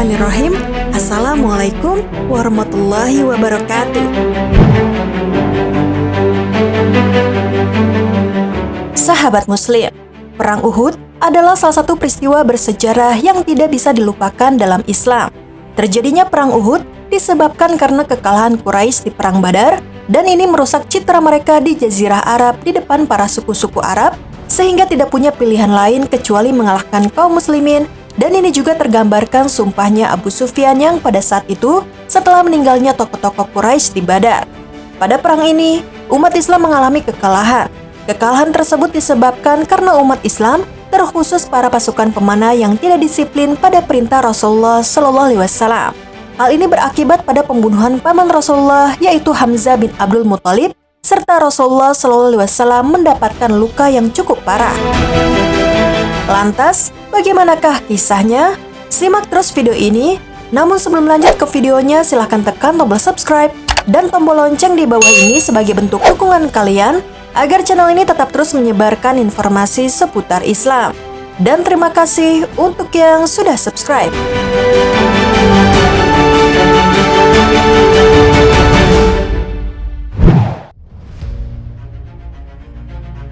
Bismillahirrahmanirrahim. Assalamualaikum warahmatullahi wabarakatuh. Sahabat Muslim, Perang Uhud adalah salah satu peristiwa bersejarah yang tidak bisa dilupakan dalam Islam. Terjadinya Perang Uhud disebabkan karena kekalahan Quraisy di Perang Badar, dan ini merusak citra mereka di Jazirah Arab di depan para suku-suku Arab, sehingga tidak punya pilihan lain kecuali mengalahkan kaum muslimin. Dan ini juga tergambarkan sumpahnya Abu Sufyan yang pada saat itu setelah meninggalnya tokoh-tokoh Quraisy di Badar. Pada perang ini, umat Islam mengalami kekalahan. Kekalahan tersebut disebabkan karena umat Islam, terkhusus para pasukan pemanah yang tidak disiplin pada perintah Rasulullah SAW. Hal ini berakibat pada pembunuhan paman Rasulullah, yaitu Hamzah bin Abdul Muthalib, serta Rasulullah SAW mendapatkan luka yang cukup parah. Lantas, bagaimanakah kisahnya? Simak terus video ini. Namun sebelum lanjut ke videonya, silahkan tekan tombol subscribe dan tombol lonceng di bawah ini sebagai bentuk dukungan kalian agar channel ini tetap terus menyebarkan informasi seputar Islam. Dan terima kasih untuk yang sudah subscribe.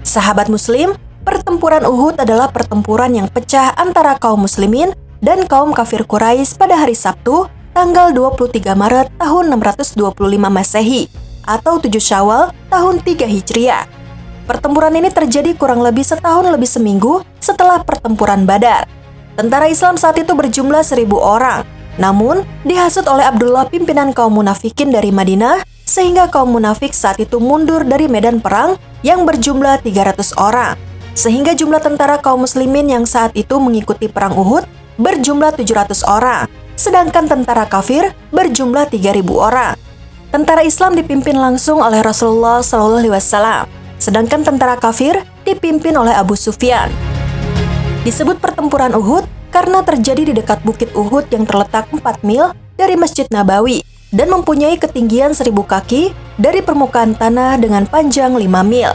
Sahabat Muslim, pertempuran Uhud adalah pertempuran yang pecah antara kaum muslimin dan kaum kafir Quraisy pada hari Sabtu, tanggal 23 Maret tahun 625 Masehi atau 7 Syawal tahun 3 Hijriah. Pertempuran ini terjadi kurang lebih setahun lebih seminggu setelah pertempuran Badar. Tentara Islam saat itu berjumlah 1.000 orang, namun dihasut oleh Abdullah pimpinan kaum munafikin dari Madinah, sehingga kaum munafik saat itu mundur dari medan perang yang berjumlah 300 orang. Sehingga jumlah tentara kaum muslimin yang saat itu mengikuti perang Uhud berjumlah 700 orang, sedangkan tentara kafir berjumlah 3.000 orang. Tentara Islam dipimpin langsung oleh Rasulullah SAW, sedangkan tentara kafir dipimpin oleh Abu Sufyan. Disebut pertempuran Uhud karena terjadi di dekat Bukit Uhud yang terletak 4 mil dari Masjid Nabawi dan mempunyai ketinggian 1.000 kaki dari permukaan tanah dengan panjang 5 mil.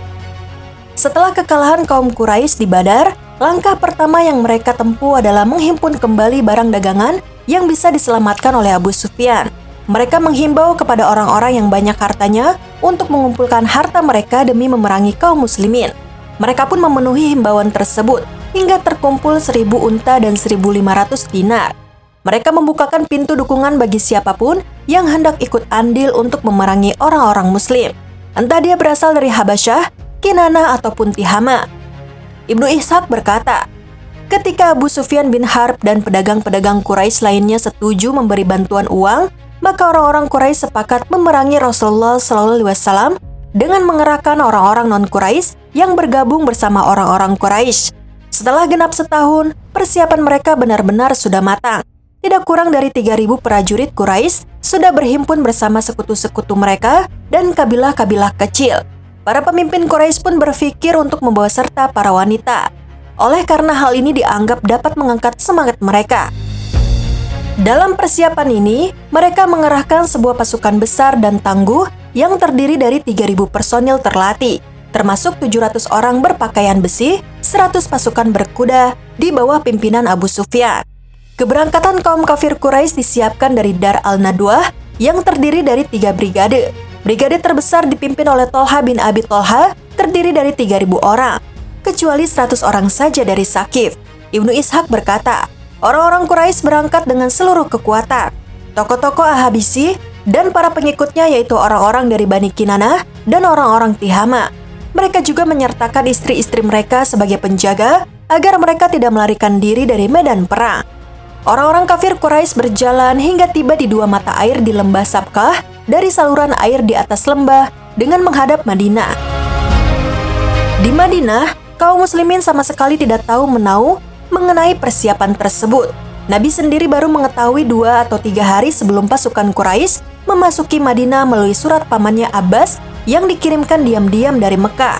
Setelah kekalahan kaum Quraisy di Badar, langkah pertama yang mereka tempuh adalah menghimpun kembali barang dagangan yang bisa diselamatkan oleh Abu Sufyan. Mereka menghimbau kepada orang-orang yang banyak hartanya untuk mengumpulkan harta mereka demi memerangi kaum muslimin. Mereka pun memenuhi himbauan tersebut hingga terkumpul 1.000 unta dan 1.500 dinar. Mereka membukakan pintu dukungan bagi siapapun yang hendak ikut andil untuk memerangi orang-orang muslim. Entah dia berasal dari Habasyah, Kinana ataupun Tihama. Ibnu Ishaq berkata, ketika Abu Sufyan bin Harb dan pedagang-pedagang Quraisy lainnya setuju memberi bantuan uang, maka orang-orang Quraisy sepakat memerangi Rasulullah SAW dengan mengerahkan orang-orang non-Quraisy yang bergabung bersama orang-orang Quraisy. Setelah genap setahun, persiapan mereka benar-benar sudah matang. Tidak kurang dari 3.000 prajurit Quraisy sudah berhimpun bersama sekutu-sekutu mereka dan kabilah-kabilah kecil. Para pemimpin Quraisy pun berpikir untuk membawa serta para wanita. Oleh karena hal ini dianggap dapat mengangkat semangat mereka. Dalam persiapan ini, mereka mengerahkan sebuah pasukan besar dan tangguh yang terdiri dari 3.000 personil terlatih, termasuk 700 orang berpakaian besi, 100 pasukan berkuda di bawah pimpinan Abu Sufyan. Keberangkatan kaum kafir Quraisy disiapkan dari Dar al-Nadwah yang terdiri dari 3 brigade. Brigade terbesar dipimpin oleh Tolha bin Abi Tolha terdiri dari 3.000 orang, kecuali 100 orang saja dari Saqif. Ibnu Ishaq berkata, orang-orang Quraisy berangkat dengan seluruh kekuatan. Tokoh-tokoh Ahabisi dan para pengikutnya yaitu orang-orang dari Bani Kinanah dan orang-orang Tihama. Mereka juga menyertakan istri-istri mereka sebagai penjaga agar mereka tidak melarikan diri dari medan perang. Orang-orang kafir Quraisy berjalan hingga tiba di 2 mata air di lembah Sabkah dari saluran air di atas lembah dengan menghadap Madinah. Di Madinah, kaum muslimin sama sekali tidak tahu menau mengenai persiapan tersebut. Nabi sendiri baru mengetahui 2 atau 3 hari sebelum pasukan Quraisy memasuki Madinah melalui surat pamannya Abbas yang dikirimkan diam-diam dari Mekah.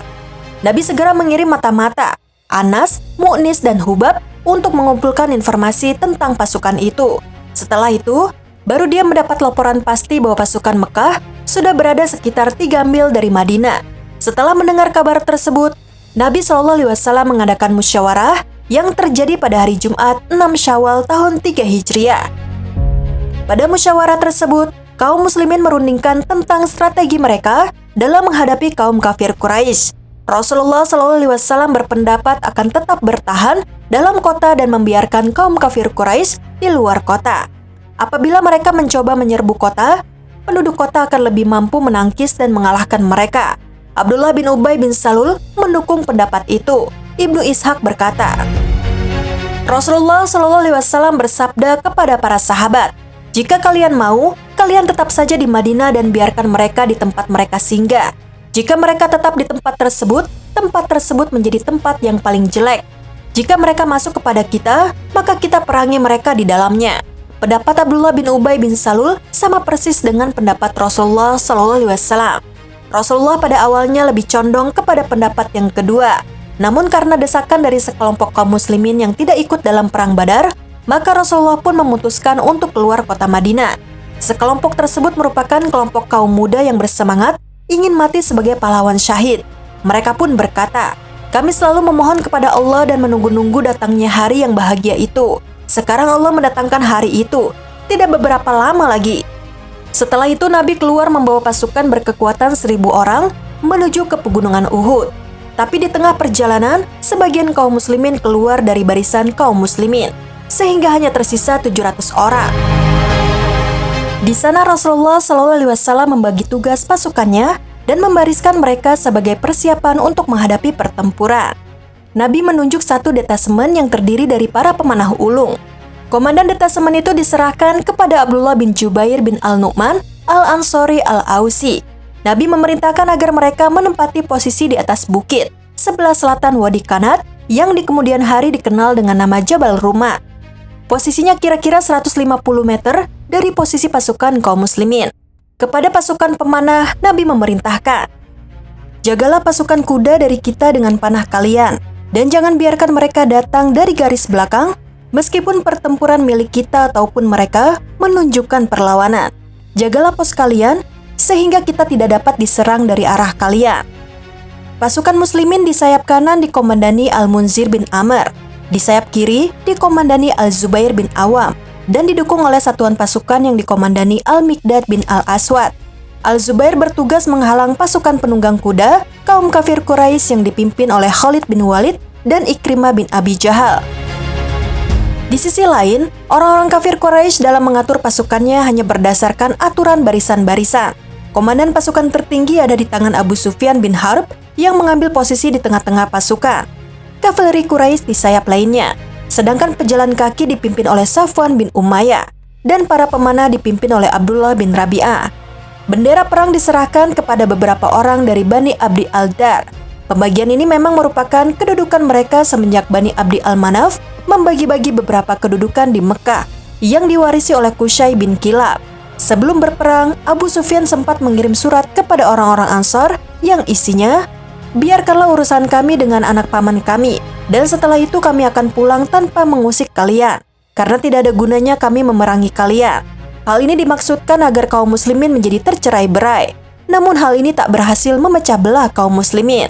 Nabi segera mengirim mata-mata, Anas, Mu'nis, dan Hubab untuk mengumpulkan informasi tentang pasukan itu. Setelah itu, baru dia mendapat laporan pasti bahwa pasukan Mekah sudah berada sekitar 3 mil dari Madinah. Setelah mendengar kabar tersebut, Nabi SAW mengadakan musyawarah yang terjadi pada hari Jumat 6 Syawal tahun 3 Hijriah. Pada musyawarah tersebut, kaum muslimin merundingkan tentang strategi mereka dalam menghadapi kaum kafir Quraisy. Rasulullah SAW berpendapat akan tetap bertahan dalam kota dan membiarkan kaum kafir Quraisy di luar kota. Apabila mereka mencoba menyerbu kota, penduduk kota akan lebih mampu menangkis dan mengalahkan mereka. Abdullah bin Ubay bin Salul mendukung pendapat itu. Ibnu Ishaq berkata, Rasulullah SAW bersabda kepada para sahabat, "Jika kalian mau, kalian tetap saja di Madinah dan biarkan mereka di tempat mereka singgah. Jika mereka tetap di tempat tersebut menjadi tempat yang paling jelek. Jika mereka masuk kepada kita, maka kita perangi mereka di dalamnya." Pendapat Abdullah bin Ubay bin Salul sama persis dengan pendapat Rasulullah SAW. Rasulullah pada awalnya lebih condong kepada pendapat yang kedua. Namun karena desakan dari sekelompok kaum muslimin yang tidak ikut dalam perang Badar, maka Rasulullah pun memutuskan untuk keluar kota Madinah. Sekelompok tersebut merupakan kelompok kaum muda yang bersemangat ingin mati sebagai pahlawan syahid. Mereka pun berkata, "Kami selalu memohon kepada Allah dan menunggu-nunggu datangnya hari yang bahagia itu. Sekarang Allah mendatangkan hari itu, tidak beberapa lama lagi." Setelah itu Nabi keluar membawa pasukan berkekuatan 1.000 orang menuju ke pegunungan Uhud. Tapi di tengah perjalanan, sebagian kaum muslimin keluar dari barisan kaum muslimin, sehingga hanya tersisa 700 orang. Di sana Rasulullah SAW membagi tugas pasukannya dan membariskan mereka sebagai persiapan untuk menghadapi pertempuran. Nabi menunjuk satu detasemen yang terdiri dari para pemanah ulung. Komandan detasemen itu diserahkan kepada Abdullah bin Jubair bin Al-Nu'man Al-Ansori Al-Ausi. Nabi memerintahkan agar mereka menempati posisi di atas bukit sebelah selatan Wadi Kanat yang di kemudian hari dikenal dengan nama Jabal Ruma. Posisinya kira-kira 150 meter dari posisi pasukan kaum muslimin. Kepada pasukan pemanah, Nabi memerintahkan, "Jagalah pasukan kuda dari kita dengan panah kalian, dan jangan biarkan mereka datang dari garis belakang, meskipun pertempuran milik kita ataupun mereka menunjukkan perlawanan. Jagalah pos kalian, sehingga kita tidak dapat diserang dari arah kalian." Pasukan muslimin di sayap kanan dikomandani Al-Munzir bin Amr, di sayap kiri dikomandani Al-Zubair bin Awam, dan didukung oleh satuan pasukan yang dikomandani Al-Miqdad bin Al-Aswad. Al-Zubair bertugas menghalang pasukan penunggang kuda kaum kafir Quraisy yang dipimpin oleh Khalid bin Walid dan Ikrimah bin Abi Jahal. Di sisi lain, orang-orang kafir Quraisy dalam mengatur pasukannya hanya berdasarkan aturan barisan-barisan. Komandan pasukan tertinggi ada di tangan Abu Sufyan bin Harb yang mengambil posisi di tengah-tengah pasukan. Kavaleri Quraisy di sayap lainnya, sedangkan pejalan kaki dipimpin oleh Safwan bin Umayyah dan para pemanah dipimpin oleh Abdullah bin Rabi'ah. Bendera perang diserahkan kepada beberapa orang dari Bani Abdi Al-Dar. Pembagian ini memang merupakan kedudukan mereka semenjak Bani Abdi Al-Manaf membagi-bagi beberapa kedudukan di Mekah yang diwarisi oleh Qusay bin Kilab. Sebelum berperang, Abu Sufyan sempat mengirim surat kepada orang-orang Ansor yang isinya, "Biarkanlah urusan kami dengan anak paman kami, dan setelah itu kami akan pulang tanpa mengusik kalian, karena tidak ada gunanya kami memerangi kalian." Hal ini dimaksudkan agar kaum muslimin menjadi tercerai-berai. Namun hal ini tak berhasil memecah belah kaum muslimin.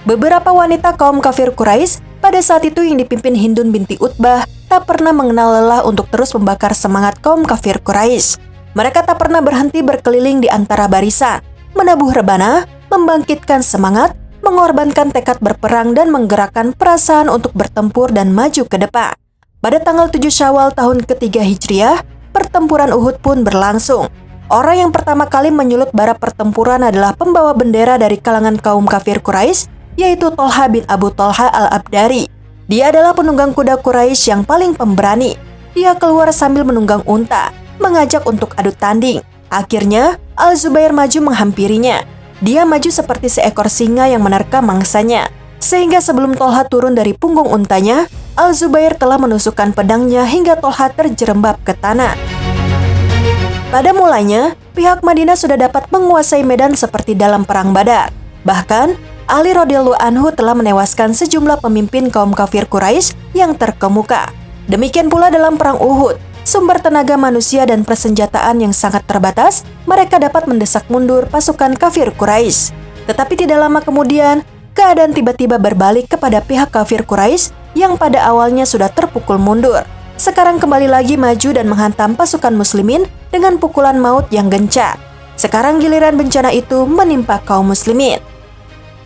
Beberapa wanita kaum kafir Quraisy pada saat itu yang dipimpin Hindun binti Utbah tak pernah mengenal lelah untuk terus membakar semangat kaum kafir Quraisy. Mereka tak pernah berhenti berkeliling di antara barisan, menabuh rebana, membangkitkan semangat, mengorbankan tekad berperang dan menggerakkan perasaan untuk bertempur dan maju ke depan. Pada tanggal 7 Syawal tahun ketiga Hijriah, pertempuran Uhud pun berlangsung. Orang yang pertama kali menyulut bara pertempuran adalah pembawa bendera dari kalangan kaum kafir Quraisy, yaitu Tolha bin Abu Tolha al-Abdari. Dia adalah penunggang kuda Quraisy yang paling pemberani. Dia keluar sambil menunggang unta, mengajak untuk adu tanding. Akhirnya, Al-Zubair maju menghampirinya. Dia maju seperti seekor singa yang menerkam mangsanya. Sehingga sebelum Tolha turun dari punggung untanya, Al-Zubair telah menusukkan pedangnya hingga Tolha terjerembab ke tanah. Pada mulanya, pihak Madinah sudah dapat menguasai medan seperti dalam perang Badar. Bahkan, Ali radhiyallahu anhu telah menewaskan sejumlah pemimpin kaum kafir Quraisy yang terkemuka. Demikian pula dalam perang Uhud, sumber tenaga manusia dan persenjataan yang sangat terbatas, mereka dapat mendesak mundur pasukan kafir Quraisy. Tetapi tidak lama kemudian, keadaan tiba-tiba berbalik kepada pihak kafir Quraisy yang pada awalnya sudah terpukul mundur. sekarang kembali lagi maju dan menghantam pasukan muslimin dengan pukulan maut yang gencar. Sekarang giliran bencana itu menimpa kaum muslimin.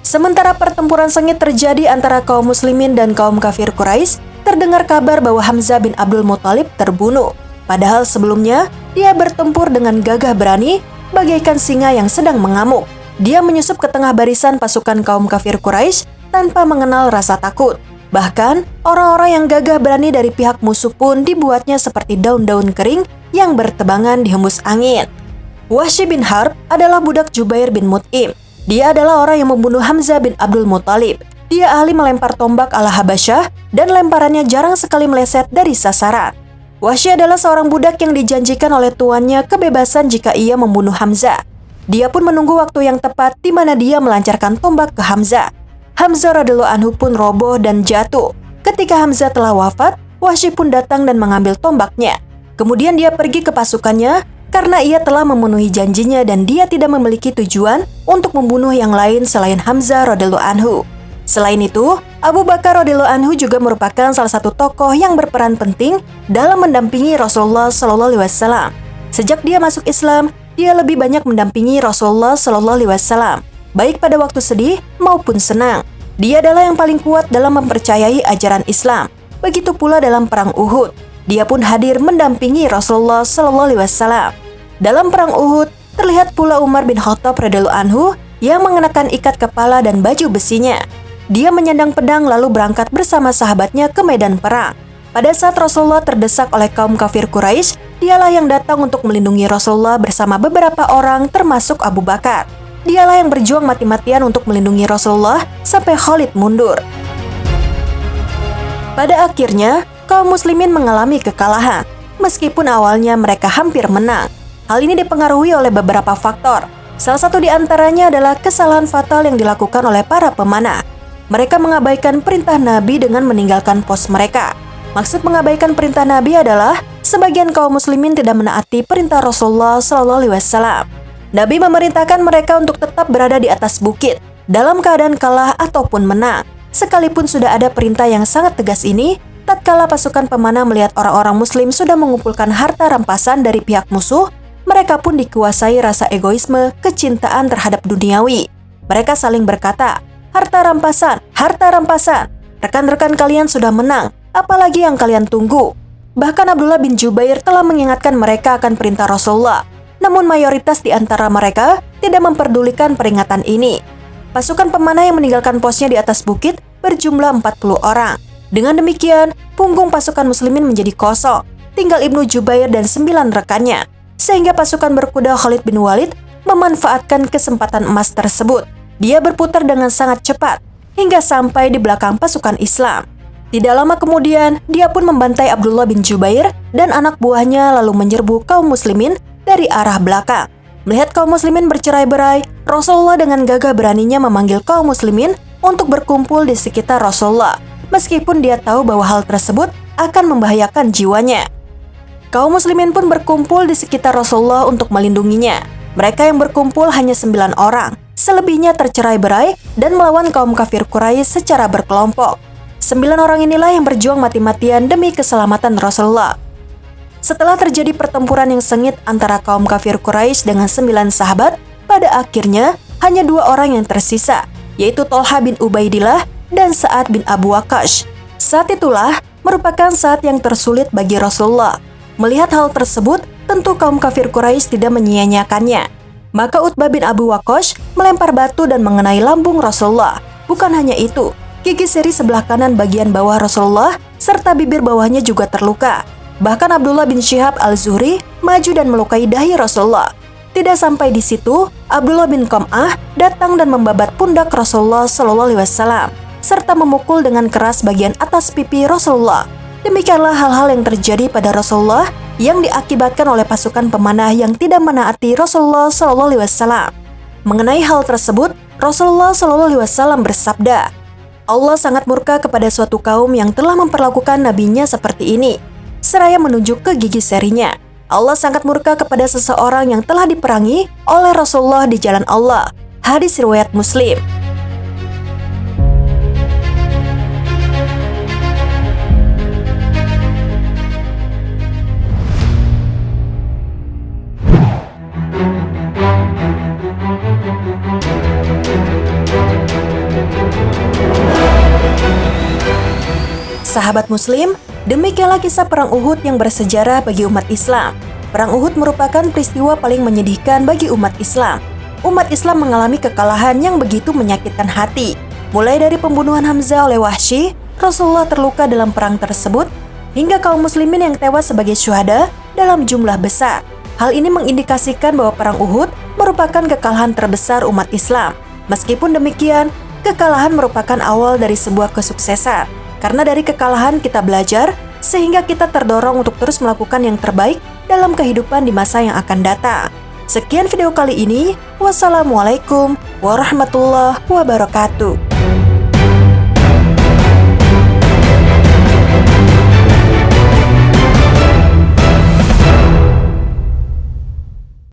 Sementara pertempuran sengit terjadi antara kaum muslimin dan kaum kafir Quraisy, terdengar kabar bahwa Hamzah bin Abdul Muthalib terbunuh. Padahal sebelumnya, dia bertempur dengan gagah berani, bagaikan singa yang sedang mengamuk. Dia menyusup ke tengah barisan pasukan kaum kafir Quraisy tanpa mengenal rasa takut. Bahkan, orang-orang yang gagah berani dari pihak musuh pun dibuatnya seperti daun-daun kering yang bertebangan di hembus angin. Wahsy bin Harb adalah budak Jubair bin Mut'im. Dia adalah orang yang membunuh Hamzah bin Abdul Muthalib. Dia ahli melempar tombak ala Habasyah dan lemparannya jarang sekali meleset dari sasaran. Wahsy adalah seorang budak yang dijanjikan oleh tuannya kebebasan jika ia membunuh Hamzah. Dia pun menunggu waktu yang tepat di mana dia melancarkan tombak ke Hamzah. Hamzah radhiyallahu anhu pun roboh dan jatuh. Ketika Hamzah telah wafat, Wahsy pun datang dan mengambil tombaknya. Kemudian dia pergi ke pasukannya karena ia telah memenuhi janjinya dan dia tidak memiliki tujuan untuk membunuh yang lain selain Hamzah radhiyallahu anhu. Selain itu, Abu Bakar radhiyallahu anhu juga merupakan salah satu tokoh yang berperan penting dalam mendampingi Rasulullah SAW. Sejak dia masuk Islam, dia lebih banyak mendampingi Rasulullah SAW, baik pada waktu sedih maupun senang. Dia adalah yang paling kuat dalam mempercayai ajaran Islam. Begitu pula dalam perang Uhud, dia pun hadir mendampingi Rasulullah SAW. Dalam perang Uhud, terlihat pula Umar bin Khattab radhiyallahu anhu yang mengenakan ikat kepala dan baju besinya. Dia menyandang pedang lalu berangkat bersama sahabatnya ke medan perang. Pada saat Rasulullah terdesak oleh kaum kafir Quraisy, dialah yang datang untuk melindungi Rasulullah bersama beberapa orang termasuk Abu Bakar. Dialah yang berjuang mati-matian untuk melindungi Rasulullah sampai Khalid mundur. Pada akhirnya, kaum muslimin mengalami kekalahan. Meskipun awalnya mereka hampir menang. Hal ini dipengaruhi oleh beberapa faktor. Salah satu di antaranya adalah kesalahan fatal yang dilakukan oleh para pemanah. Mereka mengabaikan perintah Nabi dengan meninggalkan pos mereka. Maksud mengabaikan perintah Nabi adalah sebagian kaum muslimin tidak menaati perintah Rasulullah SAW. Nabi memerintahkan mereka untuk tetap berada di atas bukit, dalam keadaan kalah ataupun menang. Sekalipun sudah ada perintah yang sangat tegas ini, tatkala pasukan pemanah melihat orang-orang muslim sudah mengumpulkan harta rampasan dari pihak musuh, mereka pun dikuasai rasa egoisme, kecintaan terhadap duniawi. Mereka saling berkata, harta rampasan, rekan-rekan kalian sudah menang, apalagi yang kalian tunggu. Bahkan Abdullah bin Jubair telah mengingatkan mereka akan perintah Rasulullah. Namun mayoritas di antara mereka tidak memperdulikan peringatan ini. Pasukan pemanah yang meninggalkan posnya di atas bukit berjumlah 40 orang. Dengan demikian, punggung pasukan muslimin menjadi kosong. Tinggal Ibnu Jubair dan 9 rekannya. Sehingga pasukan berkuda Khalid bin Walid memanfaatkan kesempatan emas tersebut. Dia berputar dengan sangat cepat hingga sampai di belakang pasukan Islam. Tidak lama kemudian, dia pun membantai Abdullah bin Jubair dan anak buahnya lalu menyerbu kaum muslimin dari arah belakang. Melihat kaum muslimin bercerai-berai, Rasulullah dengan gagah beraninya memanggil kaum muslimin untuk berkumpul di sekitar Rasulullah, meskipun dia tahu bahwa hal tersebut akan membahayakan jiwanya. Kaum muslimin pun berkumpul di sekitar Rasulullah untuk melindunginya. Mereka yang berkumpul hanya 9 orang, selebihnya tercerai-berai dan melawan kaum kafir Quraisy secara berkelompok. 9 orang inilah yang berjuang mati-matian demi keselamatan Rasulullah. Setelah terjadi pertempuran yang sengit antara kaum kafir Quraisy dengan 9 sahabat, pada akhirnya hanya 2 orang yang tersisa, yaitu Thalha bin Ubaidillah dan Sa'ad bin Abu Waqqas. Saat itulah merupakan saat yang tersulit bagi Rasulullah. Melihat hal tersebut, tentu kaum kafir Quraisy tidak menyia-nyiakannya. Maka Utbah bin Abu Waqqas melempar batu dan mengenai lambung Rasulullah. Bukan hanya itu, gigi seri sebelah kanan bagian bawah Rasulullah serta bibir bawahnya juga terluka. Bahkan Abdullah bin Syihab al-Zuhri maju dan melukai dahi Rasulullah. Tidak sampai di situ, Abdullah bin Qam'ah datang dan membabat pundak Rasulullah SAW serta memukul dengan keras bagian atas pipi Rasulullah. Demikianlah hal-hal yang terjadi pada Rasulullah yang diakibatkan oleh pasukan pemanah yang tidak menaati Rasulullah SAW. Mengenai hal tersebut, Rasulullah SAW bersabda, Allah sangat murka kepada suatu kaum yang telah memperlakukan nabinya seperti ini. Seraya menunjuk ke gigi serinya. Allah sangat murka kepada seseorang yang telah diperangi oleh Rasulullah di jalan Allah. Hadis riwayat Muslim. Sahabat Muslim, demikianlah kisah Perang Uhud yang bersejarah bagi umat Islam. Perang Uhud merupakan peristiwa paling menyedihkan bagi umat Islam. Umat Islam mengalami kekalahan yang begitu menyakitkan hati. Mulai dari pembunuhan Hamzah oleh Wahsy, Rasulullah terluka dalam perang tersebut, hingga kaum muslimin yang tewas sebagai syuhada dalam jumlah besar. Hal ini mengindikasikan bahwa Perang Uhud merupakan kekalahan terbesar umat Islam. Meskipun demikian, kekalahan merupakan awal dari sebuah kesuksesan. Karena dari kekalahan kita belajar, sehingga kita terdorong untuk terus melakukan yang terbaik dalam kehidupan di masa yang akan datang. Sekian video kali ini. Wassalamualaikum warahmatullahi wabarakatuh.